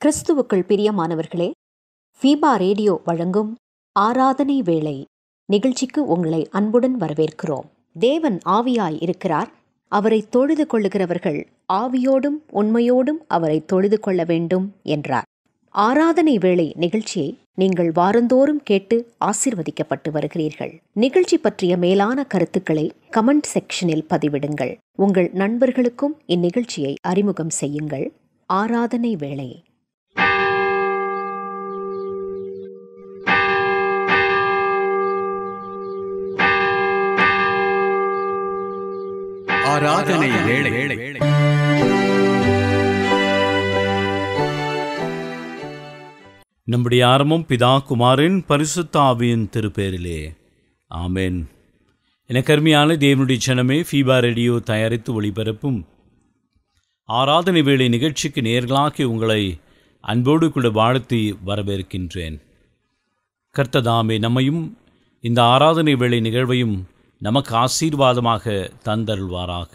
கிறிஸ்துவுக்குள் பிரியமானவர்களே, FIBA radio வழங்கும் ஆராதனை வேளை நிகழ்ச்சிக்கு உங்களை அன்புடன் வரவேற்கிறோம். தேவன் ஆவியாய் இருக்கிறார். அவரை தொழுது கொள்ளுகிறவர்கள் ஆவியோடும் உண்மையோடும் அவரை தொழுது கொள்ள வேண்டும் என்றார். ஆராதனை வேளை நிகழ்ச்சியை நீங்கள் வாரந்தோறும் கேட்டு ஆசீர்வதிக்கப்பட்டு வருகிறீர்கள். நிகழ்ச்சி பற்றிய மேலான கருத்துக்களை கமெண்ட் செக்ஷனில் பதிவிடுங்கள். உங்கள் நண்பர்களுக்கும் இந்நிகழ்ச்சியை அறிமுகம் செய்யுங்கள். ஆராதனை வேளை. ஆராதனை வேளை. நம்முடைய ஆரம்பம் பிதா குமாரின் பரிசுத்த ஆவியின் திருப்பேரிலே. ஆமென். எனக்கு அருமையான தேவனுடைய ஜனமே, ஃபீபா ரேடியோ தயாரித்து ஒளிபரப்பும் ஆராதனை வேளை நிகழ்ச்சிக்கு நேர்களாக்கி உங்களை அன்போடு கூட வாழ்த்தி வரவேற்கின்றேன். கர்த்ததாமே நம்மையும் இந்த ஆராதனை வேளை நிகழ்வையும் நமக்கு ஆசீர்வாதமாக தந்தருள்வாராக.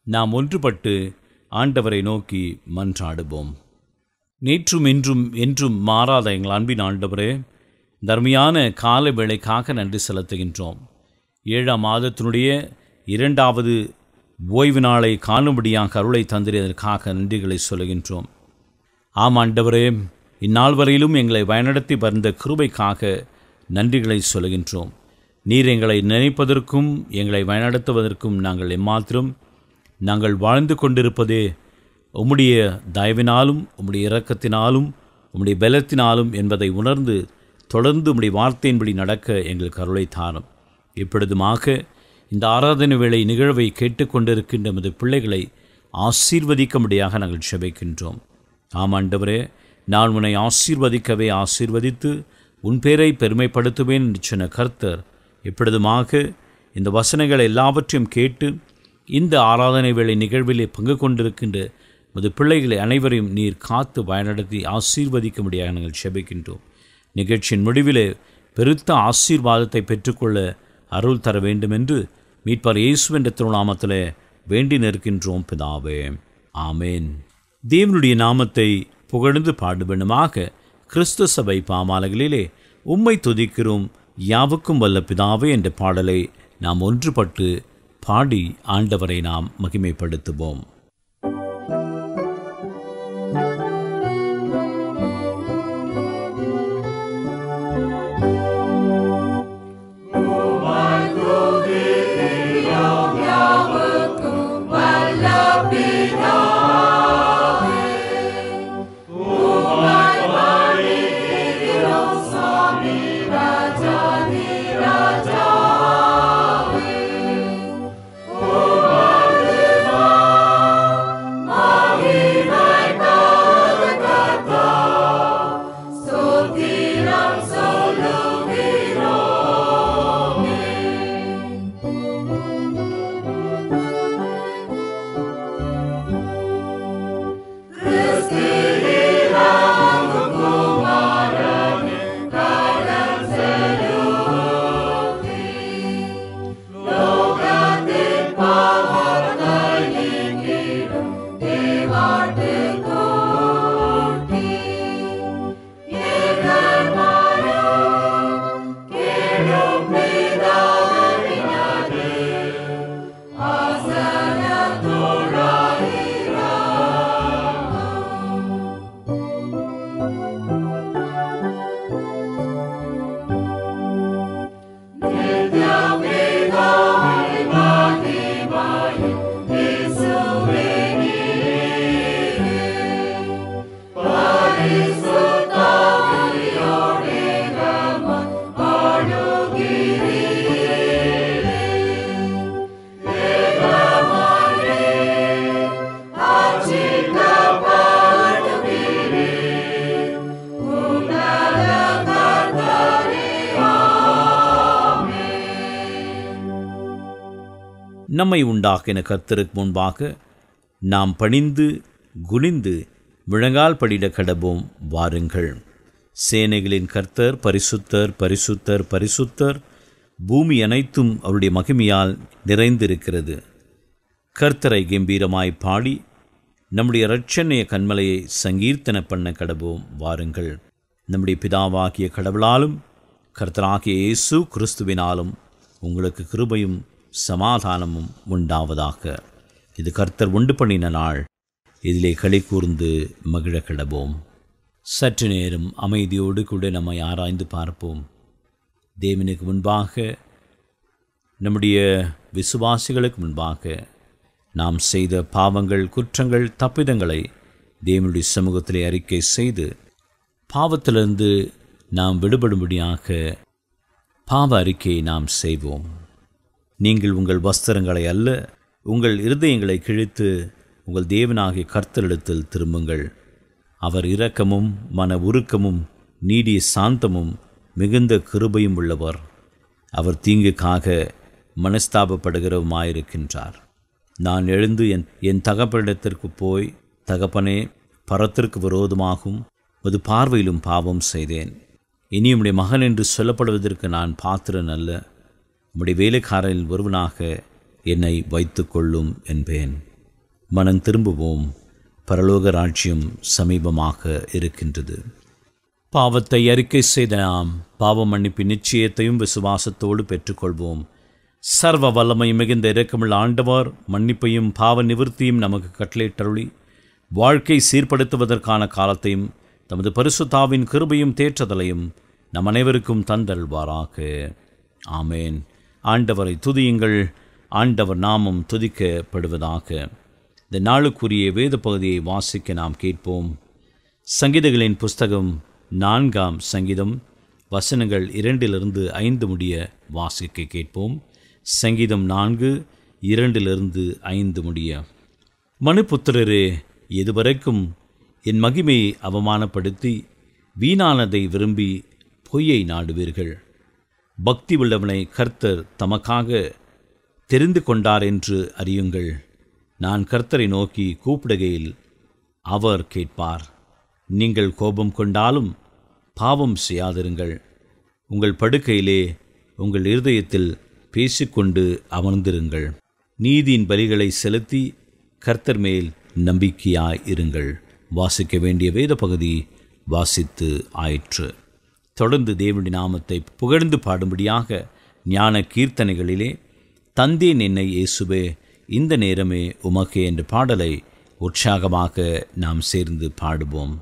நாம் ஒன்றுபட்டு ஆண்டவரை நோக்கி மன்றாடுவோம். நேற்றும் இன்றும் என்றும் மாறாத எங்கள் அன்பின் ஆண்டவரே, தர்மையான கால வேளைக்காக நன்றி செலுத்துகின்றோம். 7ஆம் மாதத்தினுடைய 2வது ஓய்வு நாளை காணும்படியாக அருளை தந்திரதற்காக நன்றிகளை சொல்லுகின்றோம். ஆம் ஆண்டவரே, இந்நாள் வரையிலும் எங்களை வழிநடத்தி வந்த கிருபைக்காக நன்றிகளை சொல்லுகின்றோம். நீர் எங்களை நினைப்பதற்கும் எங்களை வழிநடத்துவதற்கும் நாங்கள் எம்மாத்திரம் நாங்கள் வாழ்ந்து கொண்டிருப்பதே உம்முடைய தயவினாலும் உம்முடைய இரக்கத்தினாலும் உம்முடைய பலத்தினாலும் என்பதை உணர்ந்து தொடர்ந்து உம்முடைய வார்த்தையின்படி நடக்க எங்களுக்கு அருளை தாரும். இப்பொழுதுமாக இந்த ஆராதனை வேளை நிகழ்வை கேட்டுக்கொண்டிருக்கின்ற நமது பிள்ளைகளை ஆசீர்வதிக்கும்படியாக நாங்கள் ஜெபிக்கின்றோம். ஆமாண்டவரே, நான் உன்னை ஆசீர்வதிக்கவே ஆசீர்வதித்து உன் பேரை பெருமைப்படுத்துவேன் என்று சொன்ன கர்த்தர் இப்பொழுதுமாக இந்த வசனங்கள் எல்லாவற்றையும் கேட்டு இந்த ஆராதனை வேளை நிகழ்விலே பங்கு கொண்டிருக்கின்ற நமது பிள்ளைகளை அனைவரையும் நீர் காத்து வழிநடத்தி ஆசீர்வதிக்கும்படியாக நாங்கள் ஜெபிக்கின்றோம். நிகழ்ச்சியின் முடிவிலே பெருத்த ஆசீர்வாதத்தை பெற்றுக்கொள்ள அருள் தர வேண்டும் என்று மீட்பர் இயேசுவின் திருநாமத்திலே வேண்டி நிற்கின்றோம் பிதாவே. ஆமேன். தேவனுடைய நாமத்தை புகழ்ந்து பாடுபடுமாக கிறிஸ்து சபை பாமாலைகளிலே உம்மை துதிக்கிறோம் யாவுக்கும் வல்ல பிதாவே என்ற பாடலை நாம் ஒன்றுபட்டு பாடி ஆண்டவரை நாம் மகிமைப்படுத்துவோம். நம்மை உண்டாக்கின கர்த்தருக்கு முன்பாக நாம் பணிந்து குனிந்து முழங்கால் படிட கடவோம். வாருங்கள். சேனைகளின் கர்த்தர் பரிசுத்தர் பரிசுத்தர் பரிசுத்தர், பூமி அனைத்தும் அவருடைய மகிமையால் நிறைந்திருக்கிறது. கர்த்தரை கம்பீரமாய் பாடி நம்முடைய இரட்சணிய கண்மலையை சங்கீர்த்தன பண்ண கடவோம். வாருங்கள். நம்முடைய பிதாவாகிய கடவுளாலும் கர்த்தராகிய இயேசு கிறிஸ்துவினாலும் உங்களுக்கு கிருபையும் சமாதானமும் உண்டாவதாக. இது கர்த்தர் உண்டு பண்ணின நாள், இதிலே களி கூர்ந்து மகிழ கடவோம். சற்று நேரம் அமைதியோடு கூட நம்மை ஆராய்ந்து பார்ப்போம். தேவனுக்கு முன்பாக, நம்முடைய விசுவாசிகளுக்கு முன்பாக நாம் செய்த பாவங்கள், குற்றங்கள், தப்பிதங்களை தேவனுடைய சமூகத்திலே அறிக்கை செய்து பாவத்திலிருந்து நாம் விடுபடும்படியாக பாவ அறிக்கையை நாம் செய்வோம். நீங்கள் உங்கள் வஸ்திரங்களை அல்ல, உங்கள் இருதயங்களை கிழித்து உங்கள் தேவனாகிய கர்த்தரிடத்தில் திரும்புங்கள். அவர் இரக்கமும் மன உருக்கமும் நீடிய சாந்தமும் மிகுந்த கிருபையும் உள்ளவர். அவர் தீங்குக்காக மனஸ்தாபப்படுகிறவருமாயிருக்கின்றார். நான் எழுந்து என் தகப்பனிடத்திற்கு போய், தகப்பனே, பரத்திற்கு விரோதமாகும் ஒரு பார்வையிலும் பாவம் செய்தேன். இனி உம்முடைய மகன் என்று சொல்லப்படுவதற்கு நான் பாத்திரன் அல்ல. உம்முடைய வேலைக்காரரில் ஒருவனாக என்னை வைத்து கொள்ளும் என்பேன். மனம் திரும்புவோம். பரலோக ராஜ்யம் சமீபமாக இருக்கின்றது. பாவத்தை அறிக்கை செய்த நாம் பாவ மன்னிப்பு நிச்சயத்தையும் விசுவாசத்தோடு பெற்றுக்கொள்வோம். சர்வ வல்லமை மிகுந்த இரக்கமுள்ள ஆண்டவர் மன்னிப்பையும் பாவ நிவர்த்தியும் நமக்கு கட்டளையிட்டருளி வாழ்க்கை சீர்படுத்துவதற்கான காலத்தையும் தமது பரிசுத்தாவின் கிருபையும் தேற்றதலையும் நம் அனைவருக்கும் தந்தல்வாராக. ஆமேன். ஆண்டவரை துதியுங்கள். ஆண்டவர் நாமம் துதிக்கப்படுவதாக. இந்த நாளுக்குரிய வேத பகுதியை வாசிக்க நாம் கேட்போம். சங்கீதங்களின் புஸ்தகம் 4ஆம் சங்கீதம் வசனங்கள் 2-5 முடிய வாசிக்க கேட்போம். சங்கீதம் 4:2-5 முடிய. மனுபுத்திரரே, எதுவரைக்கும் என் மகிமையை அவமானப்படுத்தி வீணானதை விரும்பி பொய்யை நாடுவீர்கள்? பக்தி உள்ளவனை கர்த்தர் தமக்காக தெரிந்து கொண்டார் என்று அறியுங்கள். நான் கர்த்தரை நோக்கி கூப்பிடுகையில் அவர் கேட்பார். நீங்கள் கோபம் கொண்டாலும் பாவம் செய்யாதிருங்கள். உங்கள் படுக்கையிலே உங்கள் இருதயத்தில் பேசிக்கொண்டு அமர்ந்திருங்கள். நீதியின் பலிகளை செலுத்தி கர்த்தர் மேல் நம்பிக்கையாய் இருங்கள். வாசிக்க வேண்டிய வேத பகுதி வாசித்து ஆயிற்று. தொடர்ந்து தேவனுடைய நாமத்தை புகழ்ந்து பாடும்படியாக ஞான கீர்த்தனைகளிலே தந்தேன் என்னை இயேசுவே, இந்த நேரமே உமக்கே என்ற பாடலை உற்சாகமாக நாம் சேர்ந்து பாடுவோம்.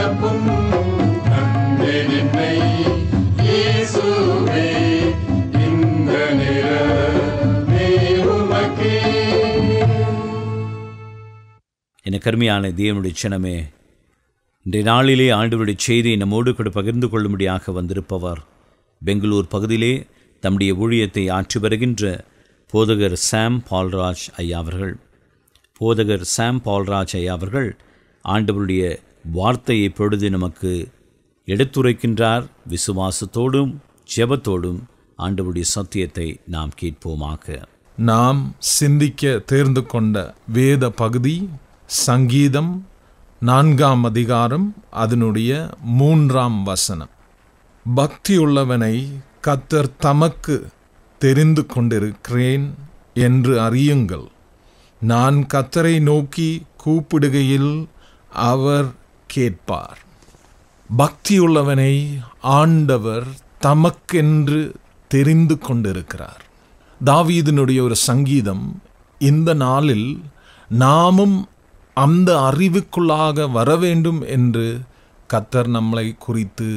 பிறப்பும் கண்டேன் என்னை இயேசுவே இந்த நேரமே உமக்கே. என கருமையான தேவனுடைய சினமே, இன்றைய நாளிலே ஆண்டவருடைய செய்தியை நம்மோடு கூட பகிர்ந்து கொள்ளும்படியாக வந்திருப்பவர் பெங்களூர் பகுதியிலே தம்முடைய ஊழியத்தை ஆற்றி வருகின்ற போதகர் சாம் பால்ராஜ் ஐயா அவர்கள். போதகர் சாம் பால்ராஜ் ஐயா அவர்கள் ஆண்டவருடைய வார்த்தையை பொழுது நமக்கு எடுத்துரைக்கின்றார். விசுவாசத்தோடும் ஜெபத்தோடும் ஆண்டவருடைய சத்தியத்தை நாம் கேட்போமாக. நாம் சிந்திக்க தேர்ந்து கொண்ட வேத பகுதி சங்கீதம் 4ஆம் அதிகாரம் அதனுடைய 3ஆம் வசனம். பக்தியுள்ளவனை கர்த்தர் தமக்கு தெரிந்து கொண்டிருக்கிறேன் என்று அறியுங்கள். நான் கர்த்தரை நோக்கி கூப்பிடுகையில் அவர் கேட்பார். பக்தியுள்ளவனை ஆண்டவர் தமக்கென்று தெரிந்து கொண்டிருக்கிறார். தாவீதினுடைய ஒரு சங்கீதம். இந்த நாளில் நாமும் அந்த அறிவுக்குள்ளாக வர வேண்டும் என்று கர்த்தர் நம்மளை குறித்து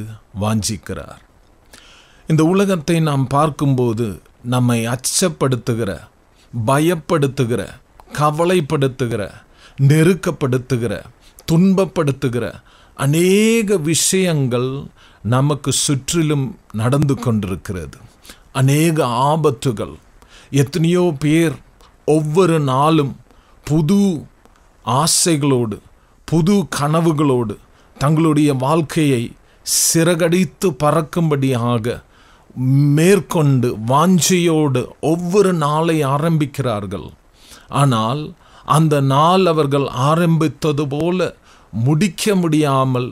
வாஞ்சிக்கிறார். இந்த உலகத்தை நாம் பார்க்கும்போது நம்மை அச்சப்படுத்துகிற, பயப்படுத்துகிற, கவலைப்படுத்துகிற, நெருக்கப்படுத்துகிற, துன்பப்படுத்துகிற அநேக விஷயங்கள் நமக்கு சுற்றிலும் நடந்து கொண்டிருக்கிறது. அநேக ஆபத்துகள். எத்தனையோ பேர் ஒவ்வொரு நாளும் புது ஆசைகளோடு, புது கனவுகளோடு தங்களுடைய வாழ்க்கையை சிறகடித்து பறக்கும்படியாக மேற்கொண்டு வாஞ்சையோடு ஒவ்வொரு நாளை ஆரம்பிக்கிறார்கள். ஆனால் அந்த நாள் அவர்கள் ஆரம்பித்தது போல முடிக்க முடியாமல்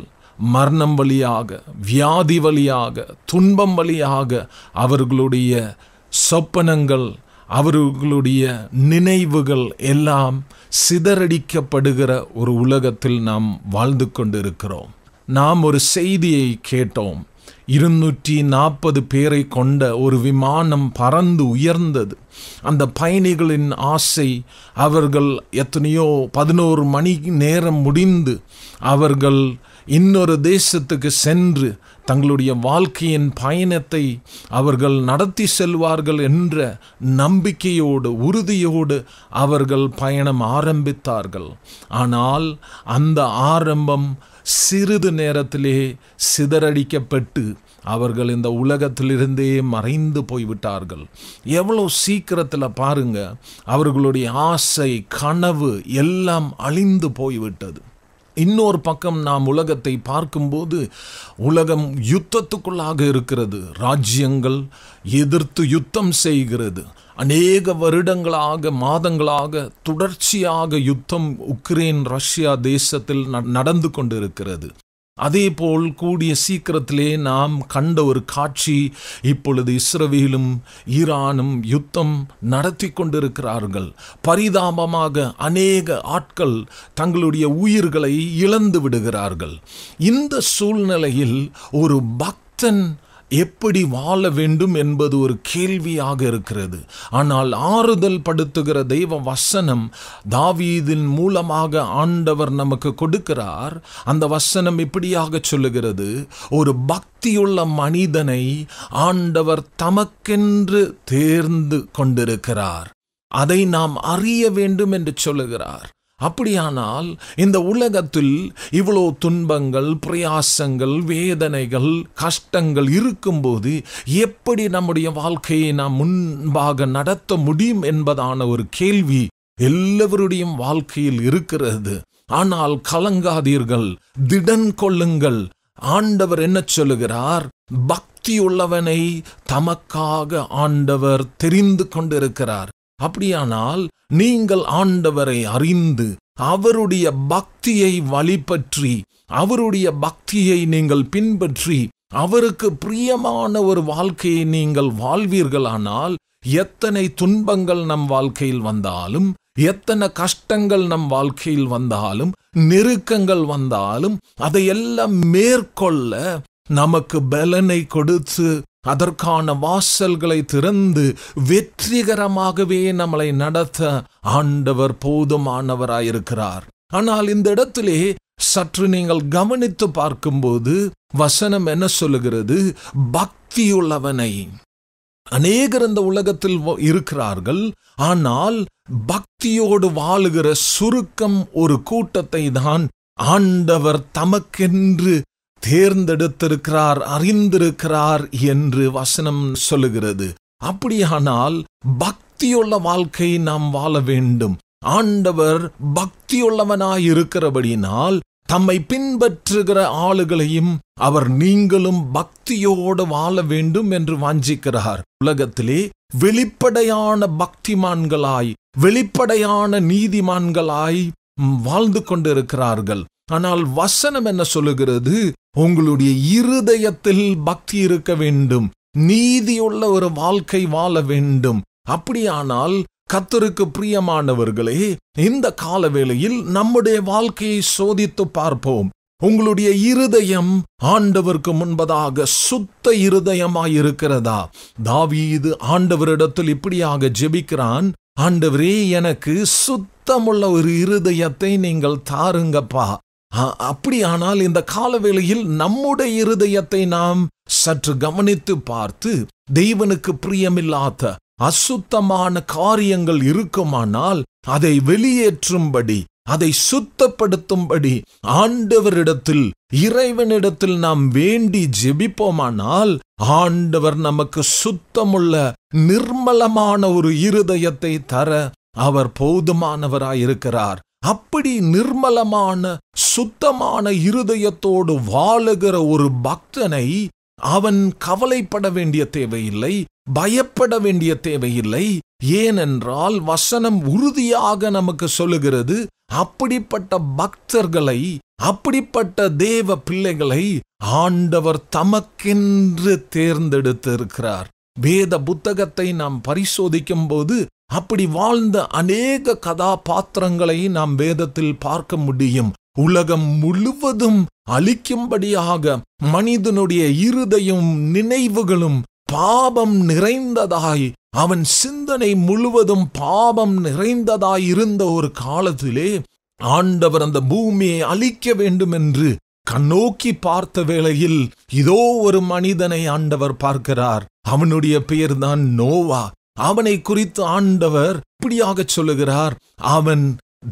மரணம் வழியாக, வியாதி வழியாக, துன்பம் வழியாக அவர்களுடைய சொப்பனங்கள், அவர்களுடைய நினைவுகள் எல்லாம் சிதறடிக்கப்படுகிற ஒரு உலகத்தில் நாம் வாழ்ந்து கொண்டிருக்கிறோம். நாம் ஒரு செய்தியை கேட்டோம். 240 பேரை கொண்ட ஒரு விமானம் பறந்து உயர்ந்தது. அந்த பயணிகளின் ஆசை, அவர்கள் எத்தனையோ 11 மணி நேரம் முடிந்து அவர்கள் இன்னொரு தேசத்துக்கு சென்று தங்களுடைய வாழ்க்கையின் பயணத்தை அவர்கள் நடத்தி செல்வார்கள் என்ற நம்பிக்கையோடு, உறுதியோடு அவர்கள் பயணம் ஆரம்பித்தார்கள். ஆனால் அந்த ஆரம்பம் சிறிது நேரத்திலே சிதறடிக்கப்பட்டு அவர்கள் இந்த உலகத்திலிருந்தே மறைந்து போய்விட்டார்கள். எவ்வளோ சீக்கிரத்தில் பாருங்க, அவர்களுடைய ஆசை, கனவு எல்லாம் அழிந்து போய்விட்டது. இன்னொரு பக்கம் நாம் உலகத்தை பார்க்கும்போது உலகம் யுத்தத்துக்குள்ளாக இருக்கிறது. ராஜ்யங்கள் எதிர்த்து யுத்தம் செய்கிறது. அநேக வருடங்களாக, மாதங்களாக தொடர்ச்சியாக யுத்தம் உக்ரைன் ரஷ்யா தேசத்தில் நடந்து கொண்டிருக்கிறது. அதேபோல் கூடிய சீக்கிரத்திலே நாம் கண்ட ஒரு காட்சி, இப்பொழுது இஸ்ரவேலும் ஈரானும் யுத்தம் நடத்தி கொண்டிருக்கிறார்கள். பரிதாபமாக அநேக ஆட்கள் தங்களுடைய உயிர்களை இழந்து விடுகிறார்கள். இந்த சூழ்நிலையில் ஒரு பக்தன் எப்படி வாழ வேண்டும் என்பது ஒரு கேள்வியாக இருக்கிறது. ஆனால் ஆறுதல் படுத்துகிற தெய்வ வசனம் தாவீதின் மூலமாக ஆண்டவர் நமக்கு கொடுக்கிறார். அந்த வசனம் இப்படியாக சொல்லுகிறது, ஒரு பக்தியுள்ள மனிதனை ஆண்டவர் தமக்கென்று தேர்ந்து கொண்டிருக்கிறார். அதை நாம் அறிய வேண்டும் என்று சொல்லுகிறார். அப்படியானால் இந்த உலகத்தில் இவ்வளோ துன்பங்கள், பிரயாசங்கள், வேதனைகள், கஷ்டங்கள் இருக்கும்போது எப்படி நம்முடைய வாழ்க்கையை நாம் முன்பாக நடத்த முடியும் என்பதான ஒரு கேள்வி எல்லோருடைய வாழ்க்கையில் இருக்கிறது. ஆனால் கலங்காதீர்கள், திடன் கொள்ளுங்கள். ஆண்டவர் என்ன சொல்லுகிறார்? பக்தியுள்ளவனை தமக்காக ஆண்டவர் தெரிந்து கொண்டிருக்கிறார். அப்படியானால் நீங்கள் ஆண்டவரை அறிந்து அவருடைய பக்தியை வழிபற்றி, அவருடைய பக்தியை நீங்கள் பின்பற்றி, அவருக்கு பிரியமான ஒரு வாழ்க்கையை நீங்கள் வாழ்வீர்களானால், எத்தனை துன்பங்கள் நம் வாழ்க்கையில் வந்தாலும், எத்தனை கஷ்டங்கள் நம் வாழ்க்கையில் வந்தாலும், நெருக்கங்கள் வந்தாலும், அதையெல்லாம் மேற்கொள்ள நமக்கு பலனை கொடுத்து அதற்கான வாசல்களை திறந்து வெற்றிகரமாகவே நம்மளை நடத்த ஆண்டவர் போதுமானவராயிருக்கிறார். ஆனால் இந்த இடத்திலே சற்று நீங்கள் கவனித்து பார்க்கும்போது வசனம் என்ன சொல்லுகிறது? பக்தியுள்ளவனை. அநேகர் இந்த உலகத்தில் இருக்கிறார்கள், ஆனால் பக்தியோடு வாழுகிற சுருக்கம் ஒரு கூட்டத்தை தான் ஆண்டவர் தமக்கென்று தேர்ந்தெடுத்திருக்கிறார், அறிந்திருக்கிறார் என்று வசனம் சொல்லுகிறது. அப்படியானால் பக்தியுள்ள வாழ்க்கை நாம் வாழ வேண்டும். ஆண்டவர் பக்தியுள்ளவனாயிருக்கிறபடினால் தம்மை பின்பற்றுகிற ஆளுகளையும் அவர் நீங்களும் பக்தியோடு வாழ வேண்டும் என்று வாஞ்சிக்கிறார். உலகத்திலே வெளிப்படையான பக்திமான்களாய், வெளிப்படையான நீதிமான்களாய் வாழ்ந்து கொண்டிருக்கிறார்கள். ஆனால் வசனம் என்ன சொல்லுகிறது? உங்களுடைய இருதயத்தில் பக்தி இருக்க வேண்டும், நீதியுள்ள ஒரு வாழ்க்கை வாழ வேண்டும். அப்படியானால் கர்த்தருக்கு பிரியமானவர்களே, இந்த காலவேளையில் நம்முடைய வாழ்க்கையை சோதித்து பார்ப்போம். உங்களுடைய இருதயம் ஆண்டவருக்கு முன்பதாக சுத்த இருதயமாயிருக்கிறதா? தாவீது ஆண்டவரிடத்தில் இப்படியாக ஜெபிக்கிறான், ஆண்டவரே, எனக்கு சுத்தமுள்ள ஒரு இருதயத்தை நீங்கள் தாருங்கப்பா. அப்படியானால் இந்த காலவேளையில் நம்முடைய இருதயத்தை நாம் சற்று கவனித்து பார்த்து, தேவனுக்கு பிரியமில்லாத அசுத்தமான காரியங்கள் இருக்குமானால் அதை வெளியேற்றும்படி, அதை சுத்தப்படுத்தும்படி ஆண்டவரிடத்தில், இறைவனிடத்தில் நாம் வேண்டி ஜெபிப்போமானால் ஆண்டவர் நமக்கு சுத்தமுள்ள நிர்மலமான ஒரு இருதயத்தை தர அவர் போதுமானவராயிருக்கிறார். அப்படி நிர்மலமான சுத்தமான இருதயத்தோடு வாழுகிற ஒரு பக்தனை அவன் கவலைப்பட வேண்டிய தேவையில்லை, பயப்பட வேண்டிய தேவையில்லை. ஏனென்றால் வசனம் உறுதியாக நமக்கு சொல்லுகிறது, அப்படிப்பட்ட பக்தர்களை, அப்படிப்பட்ட தேவ பிள்ளைகளை ஆண்டவர் தமக்கென்று தேர்ந்தெடுத்திருக்கிறார். வேத புத்தகத்தை நாம் பரிசோதிக்கும் போது அப்படி வாழ்ந்த அநேக கதாபாத்திரங்களை நாம் வேதத்தில் பார்க்க முடியும். உலகம் முழுவதும் அழிக்கும்படியாக மனிதனுடைய இருதயம், நினைவுகளும் பாவம் நிறைந்ததாய், அவன் சிந்தனை முழுவதும் பாவம் நிறைந்ததாய் இருந்த ஒரு காலத்திலே ஆண்டவர் அந்த பூமியை அழிக்க வேண்டும் என்று கண்ணோக்கி பார்த்த வேளையில் இதோ ஒரு மனிதனை ஆண்டவர் பார்க்கிறார். அவனுடைய பெயர்தான் நோவா. அவனை குறித்து ஆண்டவர் இப்படியாக சொல்லுகிறார், அவன்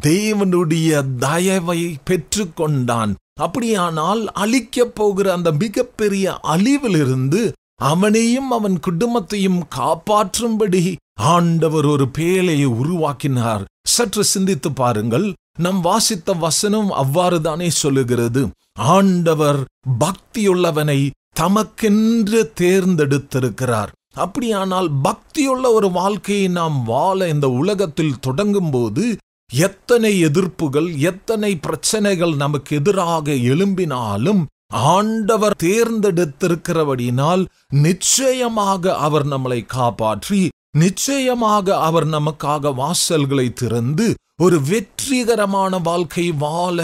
தேவனுடைய தயவை பெற்று கொண்டான். அப்படியானால் அழிக்கப் போகிற அந்த மிகப்பெரிய அழிவிலிருந்து அவனையும் அவன் குடும்பத்தையும் காப்பாற்றும்படி ஆண்டவர் ஒரு பேழையை உருவாக்கினார். சற்று சிந்தித்து பாருங்கள். நம் வாசித்த வசனம் அவ்வாறுதானே சொல்லுகிறது. ஆண்டவர் பக்தியுள்ளவனை தமக்கென்று தேர்ந்தெடுத்திருக்கிறார். அப்படியானால் பக்தியுள்ள ஒரு வாழ்க்கையை நாம் வாழ இந்த உலகத்தில் தொடங்கும் போது எத்தனை எதிர்ப்புகள், எத்தனை பிரச்சனைகள் நமக்கு எதிராக எழும்பினாலும் ஆண்டவர் தேர்ந்தெடுத்திருக்கிறபடியினால் நிச்சயமாக அவர் நம்மளை காப்பாற்றி, நிச்சயமாக அவர் நமக்காக வாசல்களை திறந்து ஒரு வெற்றிகரமான வாழ்க்கை வாழ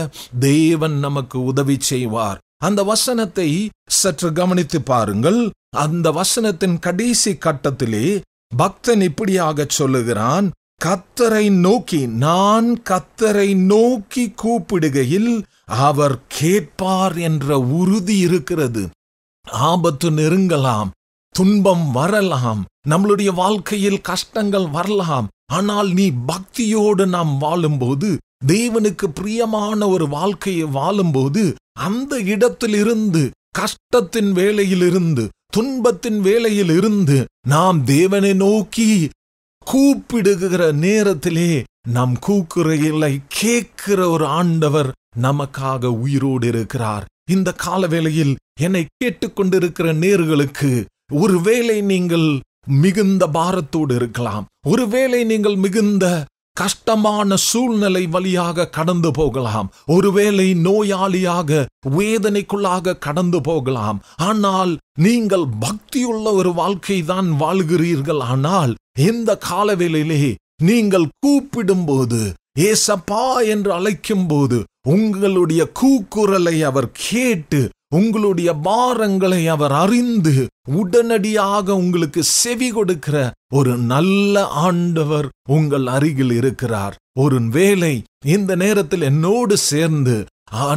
தேவன் நமக்கு உதவி செய்வார். அந்த வசனத்தை சற்று கவனித்து பாருங்கள். அந்த வசனத்தின் கடைசி கட்டத்திலே பக்தன் இப்படியாக சொல்லுகிறான், கர்த்தரை நோக்கி, நான் கர்த்தரை நோக்கி கூப்பிடுகையில் அவர் கேட்பார் என்ற உறுதி இருக்கிறது. ஆபத்து நெருங்கலாம், துன்பம் வரலாம், நம்மளுடைய வாழ்க்கையில் கஷ்டங்கள் வரலாம். ஆனால் நீ பக்தியோடு நாம் வாழும்போது, தேவனுக்கு பிரியமான ஒரு வாழ்க்கையை வாழும்போது, அந்த இடத்திலிருந்து, கஷ்டத்தின் வேளையிலிருந்து, துன்பத்தின் வேளையிலிருந்து நாம் தேவனை நோக்கி கூப்பிடுகிற நேரத்திலே நம் கூக்குறைகளை கேட்கிற ஒரு ஆண்டவர் நமக்காக உயிரோடு இருக்கிறார். இந்த காலவேளையில் என்னை கேட்டுக்கொண்டிருக்கிற நேர்களுக்கு, ஒருவேளை நீங்கள் மிகுந்த பாரத்தோடு இருக்கலாம், ஒருவேளை நீங்கள் மிகுந்த கஷ்டமான சூழ்நிலை வழியாக கடந்து போகலாம், ஒருவேளை நோயாளியாக வேதனைக்குள்ளாக கடந்து போகலாம். ஆனால் நீங்கள் பக்தியுள்ள ஒரு வாழ்க்கை தான் வாழ்கிறீர்கள். ஆனால் இந்த காலவேளையிலே நீங்கள் கூப்பிடும்போது, ஏசப்பா என்று அழைக்கும் போது உங்களுடைய கூக்குரலை அவர் கேட்டு, உங்களுடைய பாரங்களை அவர் அறிந்து உடனடியாக உங்களுக்கு செவி கொடுக்கிற ஒரு நல்ல ஆண்டவர் உங்கள் அருகில் இருக்கிறார். ஒரு வேளை இந்த நேரத்தில் என்னோடு சேர்ந்து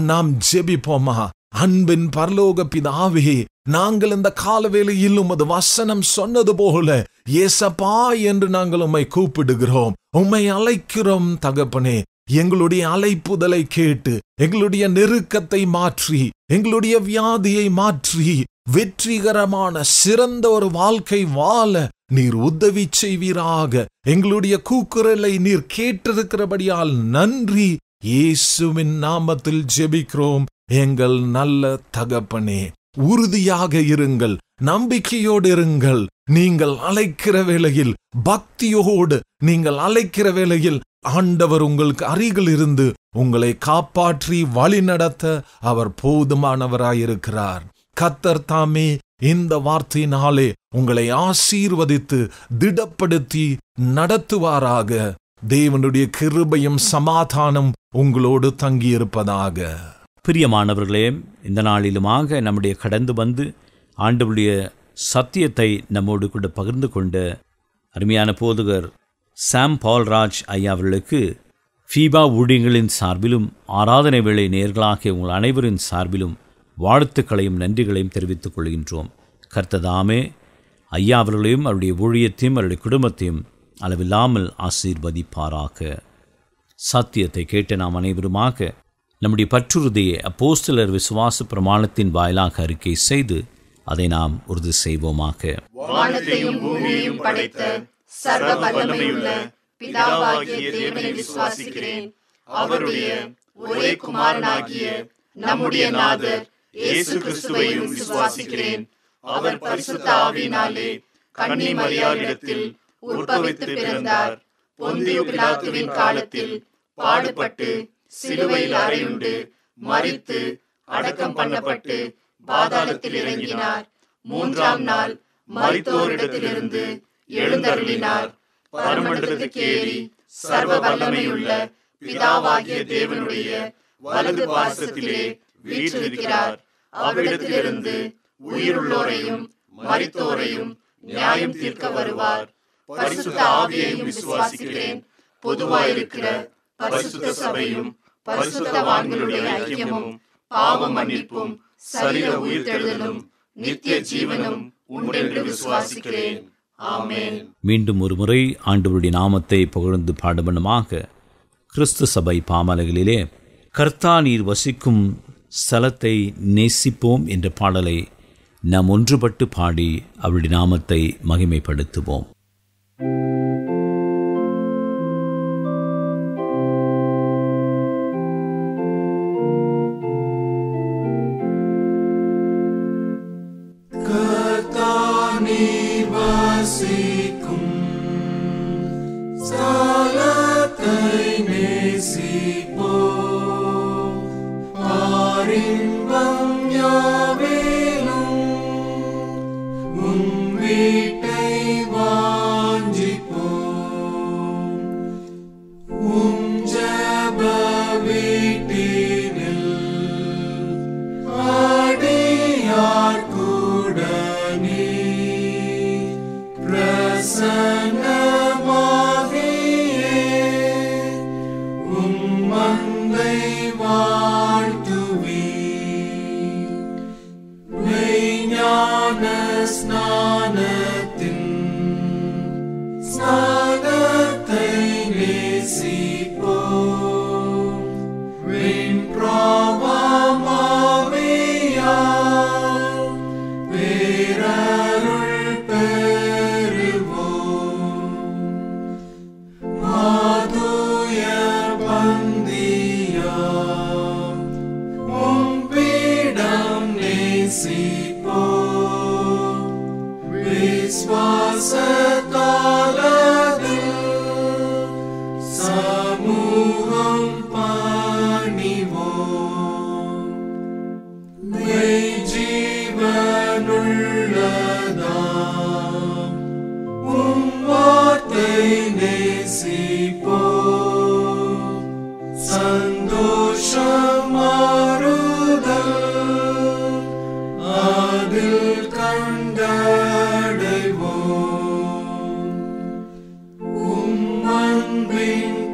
நாம் ஜெபிப்போமா? அன்பின் பரலோக பிதாவே, நாங்கள் இந்த காலவேளையில் உமது வசனம் சொன்னது போல ஏசப்பா என்று நாங்கள் உம்மை கூப்பிடுகிறோம், உம்மை அழைக்கிறோம் தகப்பனே. எங்களுடைய அழைப்புதலை கேட்டு எங்களுடைய நெருக்கத்தை மாற்றி எங்களுடைய வியாதியை மாற்றி வெற்றிகரமான சிறந்த ஒரு வாழ்க்கை வாழ நீர் உதவி செய்வீராக. எங்களுடைய கூக்குரலை நீர் கேட்டிருக்கிறபடியால் நன்றி. இயேசுவின் நாமத்தில் ஜெபிக்கிறோம் எங்கள் நல்ல தகப்பனே. உறுதியாக இருங்கள், நம்பிக்கையோடு இருங்கள். நீங்கள் அழைக்கிற வேளையில் பக்தியோடு நீங்கள் அழைக்கிற வேளையில் ஆண்டவர் உங்களுக்கு அருகில் இருந்து உங்களை காப்பாற்றி வழிநடத்த அவர் போதுமானவராயிருக்கிறார். கர்த்தர் தாமே இந்த வார்த்தையினாலே உங்களை ஆசீர்வதித்து திடப்படுத்தி நடத்துவாராக. தேவனுடைய கிருபையும் சமாதானம் உங்களோடு தங்கியிருப்பதாக. பிரியமானவர்களே, இந்த நாளிலுமாக நம்முடைய கடந்து வந்து ஆண்டவருடைய சத்தியத்தை நம்மோடு கூட பகிர்ந்து கொண்ட அருமையான போதகர் சாம் பால்ராஜ் ஐயா அவர்களுக்கு ஃபீபா ஊழியங்களின் சார்பிலும் ஆராதனை வேளை நேயர்களாகிய உங்கள் அனைவரின் சார்பிலும் வாழ்த்துக்களையும் நன்றிகளையும் தெரிவித்துக் கொள்கின்றோம். கர்த்ததாமே ஐயா அவர்களையும் அவருடைய ஊழியத்தையும் அவருடைய குடும்பத்தையும் அளவில்லாமல் ஆசீர்வதிப்பாராக. சத்தியத்தை கேட்ட நாம் அனைவருமாக நம்முடைய பற்றுறுதியை அப்போஸ்தலர் விசுவாச பிரமாணத்தின் வாயிலாக அறிக்கை செய்து அதை நாம் உறுதி செய்வோமாக. வானத்தையும் பூமியையும் படைத்த சர்வ வல்லமையுள்ள பிதாவாகிய தேவனை விசுவாசிக்கிறேன். அவருடைய ஒரே குமாரனாகிய நம்முடைய நாதர் இயேசு கிறிஸ்துவையும் விசுவாசிக்கிறேன். அவர் பரிசுத்த ஆவியினாலே கன்னி மரியாளிடத்தில் உற்பவித்து பிறந்தார். பொந்தியு பிலாத்துவின் காலத்தில் பாடுபட்டு சிலுவையில் அறையுண்டு மரித்து அடக்கம் பண்ணப்பட்டு பாதாளத்தில் இறங்கினார். மூன்றாம் நாள் மரித்தோரிடத்திலிருந்து எழுந்தருளினார். பரமண்டலத்துக்கு ஏறி சர்வ வல்லமையுள்ள பிதாவாகிய தேவனுடைய வலது பாசத்திலே வீற்றிருக்கிறார். அவ்விடத்திலிருந்து உயிருள்ளோரையும் மரித்தோரையும் நியாயம் தீர்க்க வருவார். பரிசுத்த ஆவியையும் விசுவாசிக்கிறேன். பொதுவாயிருக்கிற பரிசுத்த சபையும் பரிசுத்தவான்களுடைய ஐக்கியமும் பாவ மன்னிப்பும் சரீர உயிர்த்தெழுதலும் நித்திய ஜீவனும் உண்டென்று விசுவாசிக்கிறேன். ஆமென். மீண்டும் ஒரு முறை ஆண்டவருடைய நாமத்தை புகழ்ந்து பாடுபனமாக கிறிஸ்து சபை பாமலகளிலே கர்த்தா நீர் வசிக்கும் ஸ்தலத்தை நேசிப்போம் என்ற பாடலை நாம் ஒன்றுபட்டு பாடி அவருடைய நாமத்தை மகிமைப்படுத்துவோம்.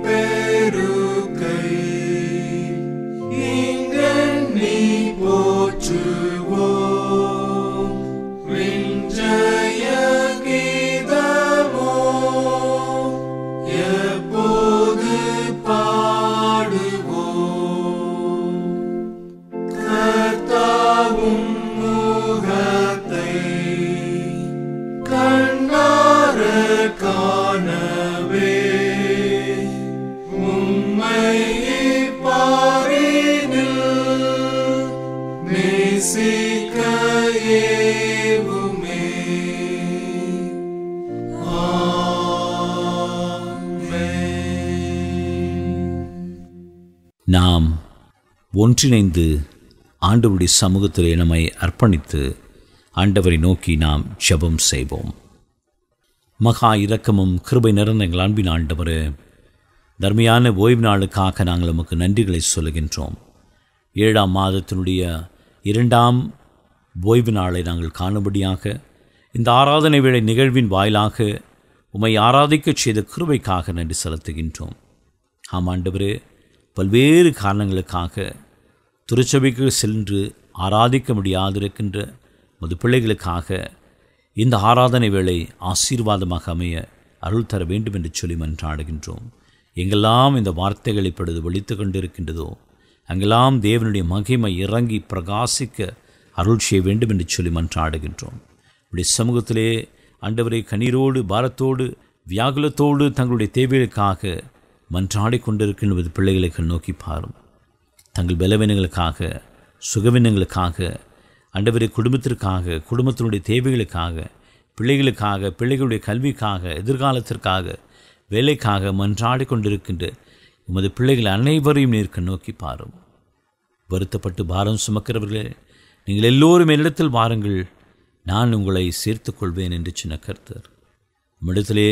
பெருக்கை முகத்தை கண்ணார காணவே உம்மை பாரினில் நேசிக்க ஏவுமே. நாம் ஒன்றிணைந்து ஆண்டவருடைய சமூகத்திலே நம்மை அர்ப்பணித்து ஆண்டவரை நோக்கி நாம் ஜெபம் செய்வோம். மகா இரக்கமும் கிருபை நிறைந்த எங்கள் அன்பின் ஆண்டவரே, தர்மையான ஓய்வு நாளுக்காக நாங்கள் நமக்கு நன்றிகளை சொல்லுகின்றோம். 7ஆம் மாதத்தினுடைய 2ஆம் ஓய்வு நாளை நாங்கள் காணும்படியாக இந்த ஆராதனை வேளை நிகழ்வின் வாயிலாக உம்மை ஆராதிக்கச் செய்த கிருபைக்காக நன்றி செலுத்துகின்றோம். ஆம் ஆண்டவரே, பல்வேறு காரணங்களுக்காக திருச்சபைக்கு சென்று ஆராதிக்க முடியாதிருக்கின்ற மது பிள்ளைகளுக்காக இந்த ஆராதனை வேளை ஆசீர்வாதமாக அமைய அருள் தர வேண்டும் என்று சொல்லி மன்றாடுகின்றோம். எங்கெல்லாம் இந்த வார்த்தைகள் இப்பொழுது ஒலித்து கொண்டிருக்கின்றதோ அங்கெல்லாம் தேவனுடைய மகிமை இறங்கி பிரகாசிக்க அருள் செய்ய வேண்டும் என்று சொல்லி மன்றாடுகின்றோம். இப்படி சமூகத்திலே ஆண்டவரை கண்ணீரோடு பாரத்தோடு வியாகுலத்தோடு தங்களுடைய தேவைகளுக்காக மன்றாடி கொண்டிருக்கின்ற பிள்ளைகளை நோக்கி பாரும். தங்கள் பலவீனங்களுக்காக, சுகவீனங்களுக்காக, ஆண்டவரை குடும்பத்திற்காக, குடும்பத்தினுடைய தேவைகளுக்காக, பிள்ளைகளுக்காக, பிள்ளைகளுடைய கல்விக்காக, எதிர்காலத்திற்காக, வேலைக்காக மன்றாடி கொண்டிருக்கின்ற உமது பிள்ளைகள் அனைவரையும் நீர்க்க நோக்கி பாரும். வருத்தப்பட்டு பாரம் சுமக்கிறவர்களே, நீங்கள் எல்லோரும் என்னிடத்தில் வாருங்கள், நான் உங்களை சேர்த்துக் கொள்வேன் என்று சொன்ன கர்த்தர் உம்மிடத்திலே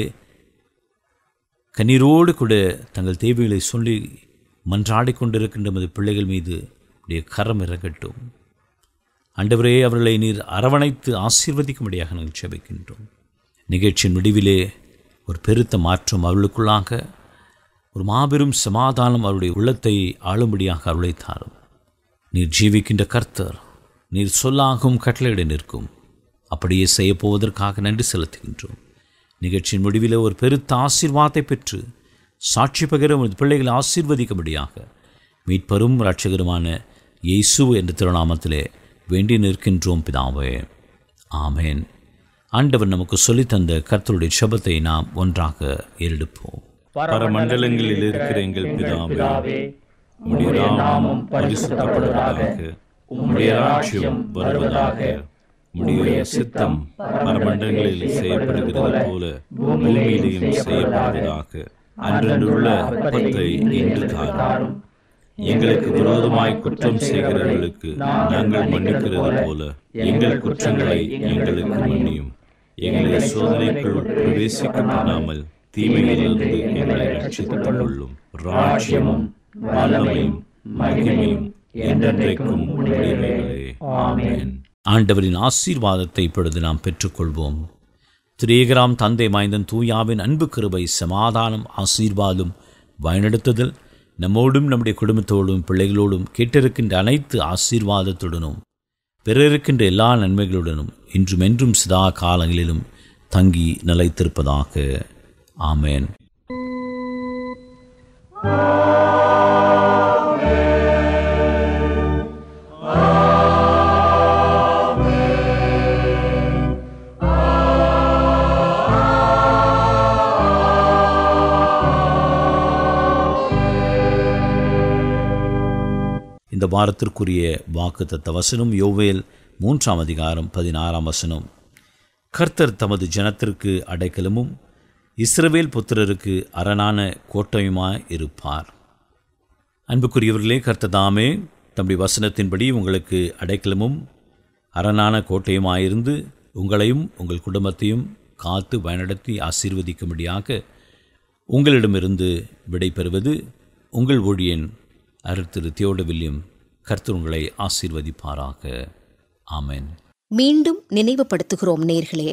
கண்ணீரோடு கூட தங்கள் தேவைகளை சொல்லி மன்றாடி கொண்டிருக்கின்ற மது பிள்ளைகள் மீது உடைய கரம் இறங்கட்டும். ஆண்டவரே, அவர்களை நீர் அரவணைத்து ஆசீர்வதிக்கும்படியாக நாங்கள் ஜெபிக்கின்றோம். நிகழ்ச்சியின் முடிவிலே ஒரு பெருத்த மாற்றம் அவர்களுக்குள்ளாக, ஒரு மாபெரும் சமாதானம் அவருடைய உள்ளத்தை ஆளும்படியாக அருளை தாரும். நீர் ஜீவிக்கின்ற கர்த்தர், நீர் சொல்லாகவும் கட்டளையிட நிற்கும். அப்படியே செய்யப்போவதற்காக நன்றி செலுத்துகின்றோம். நிகழ்ச்சியின் முடிவில் ஒரு பெருத்த ஆசீர்வாதத்தை பெற்று சாட்சி பகிர உமது பிள்ளைகளை ஆசீர்வதிக்கும்படியாக மீட்பரும் இரட்சகருமான இயேசு என்ற திருநாமத்திலே வேண்டி நிற்கின்றோம் பிதாவே, ஆமேன். ஆண்டவர் நமக்கு சொல்லித்தந்த கர்த்தருடைய ஜெபத்தை நாம் ஒன்றாக ஏறெடுப்போம். பரமண்டலங்களில் இருக்கிற எங்கள் பிதாவே, உம்முடைய நாமம் பரிசுத்தப்படுவதாக, உம்முடைய ராஜ்யம் வருவதாக, உம்முடைய சித்தம் பரமண்டலங்களில் செய்யப்படுகிறது போல பூமியிலேயும் செய்யப்படுவதாக. அன்றுள்ள அப்பத்தை இன்று தாரும். எங்களுக்கு விரோதமாய் குற்றம் செய்கிறவர்களுக்கு நாங்கள் மன்னிக்கிறது போல எங்கள் குற்றங்களை எங்களுக்கு மன்னியும். எங்களை சோதனைக்குள் பிரவேசிக்க பண்ணாமல் தீமையிலிருந்து எங்களை ரட்சித்துக் கொள்ளும். ராஜ்யமும் வல்லமையும் மகிமையும் என்றென்றைக்கும் உம்முடையவைகளே. ஆமென். ஆண்டவரின் ஆசீர்வாதத்தை இப்பொழுது நாம் பெற்றுக்கொள்வோம். திரேகராம் தந்தை மாய்ந்தன் தூயாவின் அன்பு கிருபை, சமாதானம், ஆசீர்வாதம், வழிநடத்துதல் நம்மோடும் நம்முடைய குடும்பத்தோடும் பிள்ளைகளோடும் கேட்டிருக்கின்ற அனைத்து ஆசீர்வாதத்துடனும் பிறருக்கின்ற எல்லா நன்மைகளுடனும் இன்றும் என்றும் சதா காலங்களிலும் தங்கி நிலைத்திருப்பதாக. ஆமேன். இந்த வாரத்திற்குரிய வாக்குத்தத்த வசனம் யோவேல் 3ஆம் அதிகாரம் 16ஆம் வசனம். கர்த்தர் தமது ஜனத்திற்கு அடைக்கலமும் இஸ்ரவேல் புத்திரருக்கு அரணான கோட்டையுமாய் இருப்பார். அன்புக்குரியவர்களே, கர்த்தர் தாமே தம்முடைய வசனத்தின்படி உங்களுக்கு அடைக்கலமும் அரணான கோட்டையுமாயிருந்து உங்களையும் உங்கள் குடும்பத்தையும் காத்து வழிநடத்தி ஆசீர்வதிக்கும்படியாக உங்களிடமிருந்து விடை பெறுவது உங்கள் ஊழியன் திரு தியோட வில்லியம். கர்த்தர் உங்களை ஆசீர்வதிப்பாராக. ஆமென். மீண்டும் நினைவுபடுத்துகிறோம் நேர்களே,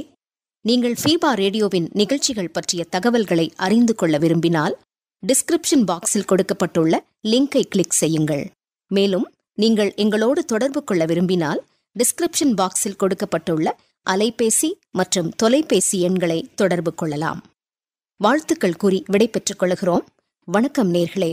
நீங்கள் ஃபீபா ரேடியோவின் நிகழ்ச்சிகள் பற்றிய தகவல்களை அறிந்து கொள்ள விரும்பினால் டிஸ்கிரிப்ஷன் பாக்ஸில் கொடுக்கப்பட்டுள்ள லிங்கை கிளிக் செய்யுங்கள். மேலும் நீங்கள் எங்களோடு தொடர்பு கொள்ள விரும்பினால் டிஸ்கிரிப்ஷன் பாக்ஸில் கொடுக்கப்பட்டுள்ள அலைபேசி மற்றும் தொலைபேசி எண்களை தொடர்பு கொள்ளலாம். வாழ்த்துக்கள் கூறி விடை பெற்றுக் கொள்கிறோம். வணக்கம் நேர்களே.